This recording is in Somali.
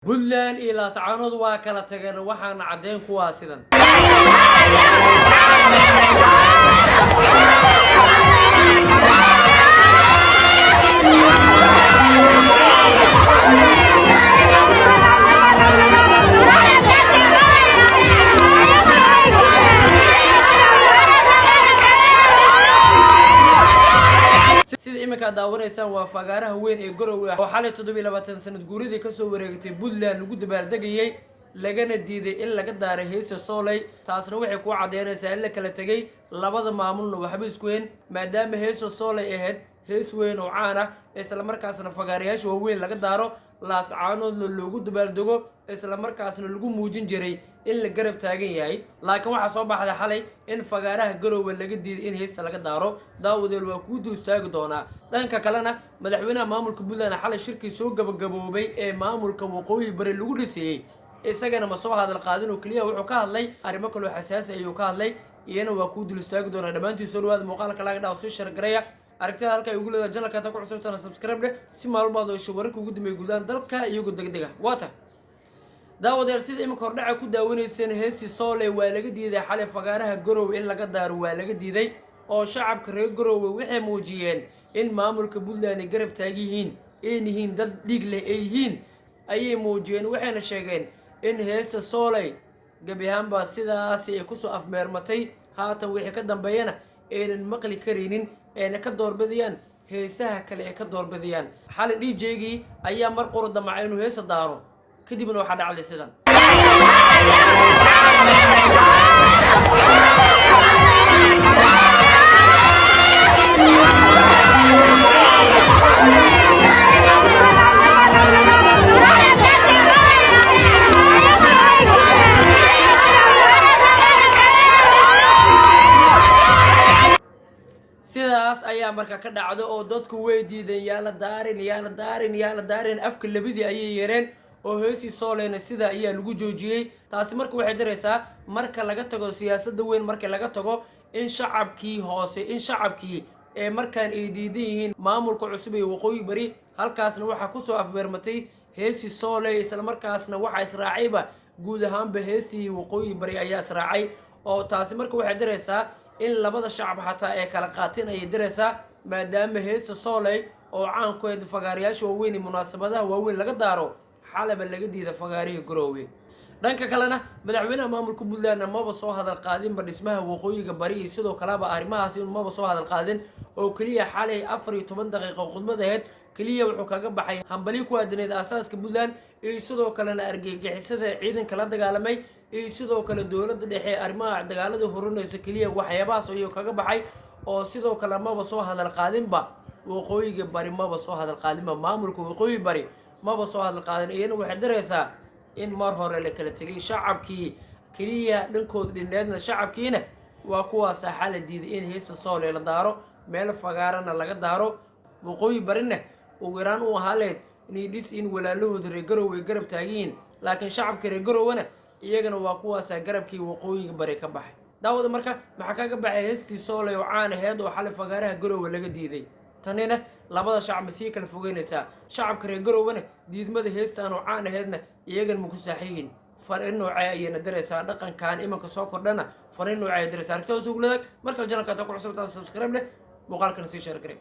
Puntland iyo Laascaanood waa kala tageen waxaana cadeen kuwaa sidan sida imika daawanaysan waa fagaaraha weyn ee Garowe oo xalay 27 sanad guuridii ka soo wareegtay Puntland lagu dabaaldegayay lagana diiday in laga daaro heesa Sooley taasna waxay ku cadeynaysaa in la kala tagay labada maamulna waxba isku weyn maadaama heesa Sooley ahayd hees weyn oo caan ah isla markaasna fagaarayaasha waaweyn laga daaro Laascaanood loogu dabaaldego isla markaasna lagu muujin jiray in la garab taagan yahay laakiin waxa soo baxday xalay in fagaaraha Garowe laga diiday in heesa laga daaro daawadeel waa ku duustaagi doona dhanka kalena madaxweynaha maamulka Puntland xalay shirkii soo gabagaboobay ee maamulka waqooyi bari lagu dhisay isagana ma soo hadal qaadin oo kaliya wuxuu ka hadlay arrimo kale oo xasaasi ah ayuu ka hadlay iyana waa ku duustaagi doona dhamaantii soo dhawaad muuqaalka laga dhaw soo share gareeya aragtida halka ay ugu leedahay channelka ta ku cusubtana subscribe leh si maalmaad oo shawarka ugu dambeeyay guudaan dalka iyagu degdega waata daawadeel sida imika hordhaca ku daawaneyseen heesi Sooley waa laga diiday xalay fagaaraha Garowe in laga daaro waa laga diiday oo shacabka reer Garowe waxay muujiyeen in maamulka Puntland garab taagihiin yihiin dad dhig leh yihiin ayay muujiyeen waxayna sheegeen in heesa Sooley gabi ahaanba sidaas ay ku soo afmeermatay haatan wixii ka dambeeyana aynan maqli kareenin ayna ka doorbidayaan heesaha kale ee ka doorbidayaan xalay DJ-gii ayaa mar qoro damacay inuu heesa daaro kadibna waxa dhacday sidan sidaas ayaa marka ka dhacdo oo dadku way diideen yaa la daarin afka labadii ayay yeereen oo heesi Sooleyna sida ayaa lagu joojiyay taasi marka waxay diraysaa marka laga tago siyaasadda weyn marka laga tago in shacabkii hoose in shacabkii ee markaan ay diidan yihiin maamulka cusub ee waqooyi bari halkaasna waxa ku soo afbeermatay heesi Sooley isla markaasna waxa israacayba guud ahaanba heesi waqooyi bari ayaa israacay oo taasi marka waxay diraysaa in labada shacab xataa ay kala qaateen ay diraysaa maadaama heesa Sooley oo caan ku ah fagaarayaasha waaweyn ee munaasabadaha waaweyn laga daaro xalaba laga diiday fagaariga Garowe dhanka kalena madaxweynaha maamulka Puntland maba soo hadal qaadin dhismaha waqooyiga bari sidoo kaleba arrimahaas in maba soo hadal qaadin oo kaliya xalay 14 daqiiqo khudbad ahayd kaliya wuxuu kaga baxay hambali ku aadneed asaaska Puntland iyo sidoo kalena argagixisada ciidanka la dagaalamay iyo sidoo kale dawladda dhexe arrimaha dagaalada horumaraysa kaliya waxyaabahaas ayuu kaga baxay oo sidoo kale maba soo hadal qaadinba waqooyiga bari maba soo hadal qaadinba maamulka waqooyi bari maba soo hadal qaadin iyana waxay diraysaa in mar hore la kala tagay shacabkii kaliya dhankooda dhineedna shacabkiina waa kuwaas xal diiday in heesa Sooley la daaro meel fagaarana laga daaro waqooyi barina ugu yaraan u ahaleed inay dhis in walaalahooda reer Garowe garab taagiin laakiin shacabka reer Garowena iyagana waa kuwaas garabkii waqooyiga bari ka baxay daawada marka maxaa kaga baxay heestii Sooley oo caan ahayd oo xalay fagaaraha Garowe laga diiday tanina labada shacab ma sii kala fogeynaysaa shacabka reer Garowena diidmada heestaan oo caan ahaydna iyagana ma ku saaxiibin fariin noocay ayayna diraysaa dhaqankan imanka soo kordhana fariin noocay diraysaa aragtida ugu leedahay marka channelka ta ku cusubtaa subscribe leh muuqaalkana sii share garee